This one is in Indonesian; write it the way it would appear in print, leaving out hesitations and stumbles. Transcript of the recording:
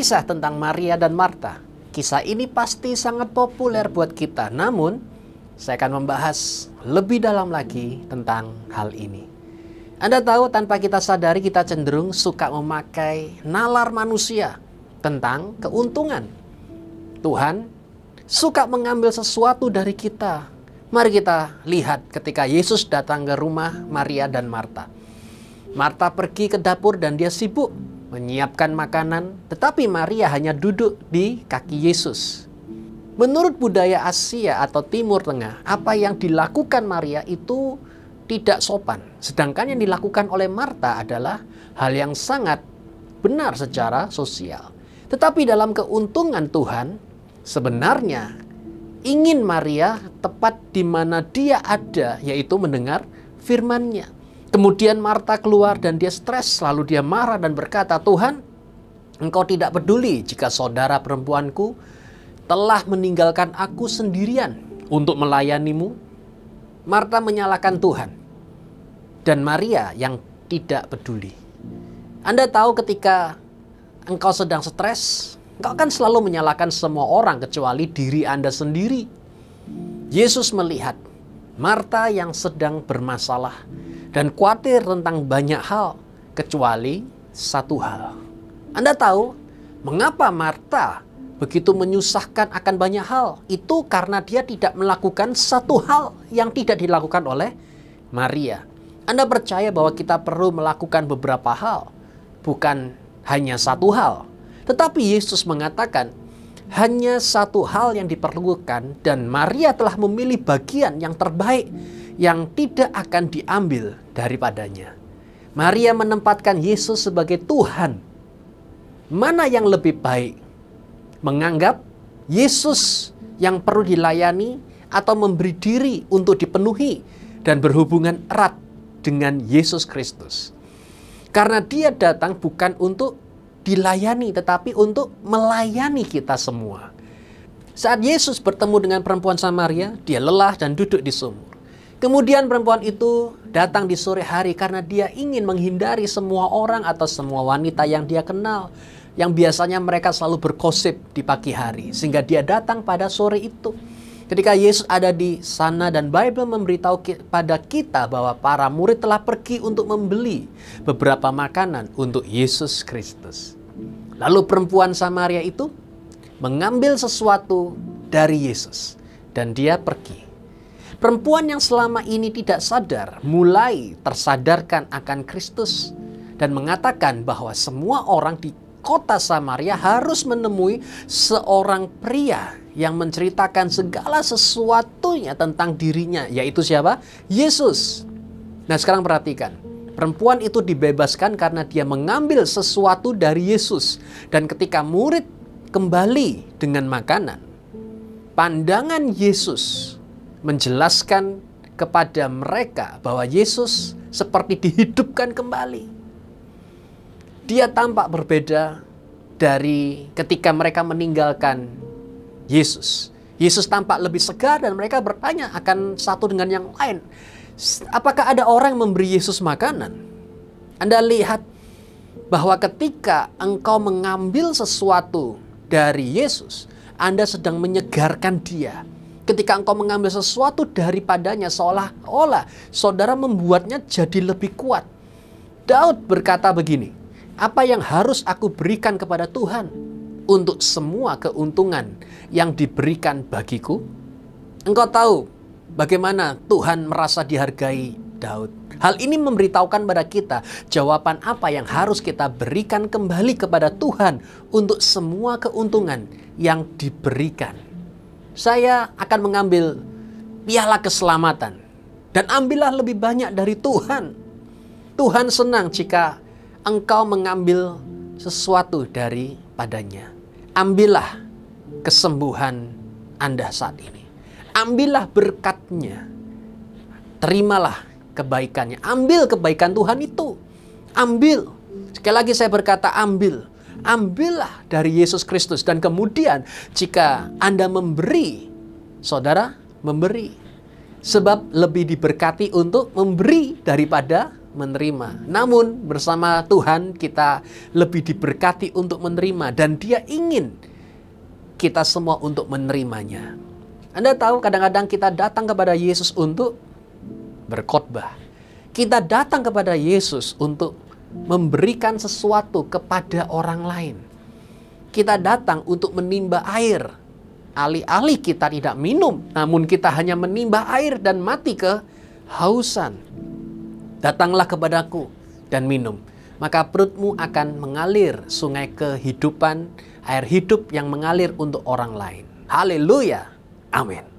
Kisah tentang Maria dan Marta. Kisah ini pasti sangat populer buat kita. Namun, saya akan membahas lebih dalam lagi tentang hal ini. Anda tahu, tanpa kita sadari kita cenderung suka memakai nalar manusia tentang keuntungan. Tuhan suka mengambil sesuatu dari kita. Mari kita lihat ketika Yesus datang ke rumah Maria dan Marta. Marta pergi ke dapur dan dia sibuk menyiapkan makanan, tetapi Maria hanya duduk di kaki Yesus. Menurut budaya Asia atau Timur Tengah, apa yang dilakukan Maria itu tidak sopan. Sedangkan yang dilakukan oleh Marta adalah hal yang sangat benar secara sosial. Tetapi dalam keuntungan Tuhan, sebenarnya ingin Maria tepat di mana dia ada, yaitu mendengar firman-Nya. Kemudian Marta keluar dan dia stres, lalu dia marah dan berkata, "Tuhan, Engkau tidak peduli jika saudara perempuanku telah meninggalkan aku sendirian untuk melayani-Mu?" Marta menyalahkan Tuhan dan Maria yang tidak peduli. Anda tahu ketika engkau sedang stres, engkau akan selalu menyalahkan semua orang kecuali diri Anda sendiri. Yesus melihat Marta yang sedang bermasalah dan khawatir tentang banyak hal, kecuali satu hal. Anda tahu mengapa Marta begitu menyusahkan akan banyak hal? Itu karena dia tidak melakukan satu hal yang tidak dilakukan oleh Maria. Anda percaya bahwa kita perlu melakukan beberapa hal, bukan hanya satu hal. Tetapi Yesus mengatakan hanya satu hal yang diperlukan, dan Maria telah memilih bagian yang terbaik yang tidak akan diambil daripadanya. Maria menempatkan Yesus sebagai Tuhan. Mana yang lebih baik? Menganggap Yesus yang perlu dilayani atau memberi diri untuk dipenuhi dan berhubungan erat dengan Yesus Kristus? Karena dia datang bukan untuk dilayani, tetapi untuk melayani kita semua. Saat Yesus bertemu dengan perempuan Samaria, dia lelah dan duduk di sumur. Kemudian perempuan itu datang di sore hari karena dia ingin menghindari semua orang atau semua wanita yang dia kenal, yang biasanya mereka selalu bergosip di pagi hari, sehingga dia datang pada sore itu. Ketika Yesus ada di sana dan Bible memberitahu pada kita bahwa para murid telah pergi untuk membeli beberapa makanan untuk Yesus Kristus. Lalu perempuan Samaria itu mengambil sesuatu dari Yesus dan dia pergi. Perempuan yang selama ini tidak sadar mulai tersadarkan akan Kristus dan mengatakan bahwa semua orang di kota Samaria harus menemui seorang pria yang menceritakan segala sesuatunya tentang dirinya, yaitu siapa? Yesus. Nah, sekarang perhatikan. Perempuan itu dibebaskan karena dia mengambil sesuatu dari Yesus. Dan ketika murid kembali dengan makanan, pandangan Yesus menjelaskan kepada mereka bahwa Yesus seperti dihidupkan kembali. Dia tampak berbeda dari ketika mereka meninggalkan Yesus. Yesus tampak lebih segar dan mereka bertanya akan satu dengan yang lain. Apakah ada orang yang memberi Yesus makanan? Anda lihat bahwa ketika engkau mengambil sesuatu dari Yesus, Anda sedang menyegarkan dia. Ketika engkau mengambil sesuatu daripadanya, seolah-olah saudara membuatnya jadi lebih kuat. Daud berkata begini, "Apa yang harus aku berikan kepada Tuhan untuk semua keuntungan yang diberikan bagiku?" Engkau tahu bagaimana Tuhan merasa dihargai Daud. Hal ini memberitahukan pada kita jawaban apa yang harus kita berikan kembali kepada Tuhan untuk semua keuntungan yang diberikan. Saya akan mengambil piala keselamatan dan ambillah lebih banyak dari Tuhan. Tuhan senang jika engkau mengambil sesuatu daripadanya. Ambillah kesembuhan Anda saat ini. Ambillah berkatnya. Terimalah kebaikannya. Ambil kebaikan Tuhan itu. Ambil. Sekali lagi saya berkata ambil. Ambillah dari Yesus Kristus. Dan kemudian jika Anda memberi, saudara memberi. Sebab lebih diberkati untuk memberi daripada menerima. Namun bersama Tuhan kita lebih diberkati untuk menerima, dan Dia ingin kita semua untuk menerimanya. Anda tahu, kadang-kadang kita datang kepada Yesus untuk berkhotbah. Kita datang kepada Yesus untuk memberikan sesuatu kepada orang lain. Kita datang untuk menimba air. Alih-alih kita tidak minum, namun kita hanya menimba air dan mati kehausan. Datanglah kepadaku dan minum, maka perutmu akan mengalir sungai kehidupan, air hidup yang mengalir untuk orang lain. Haleluya. Amin.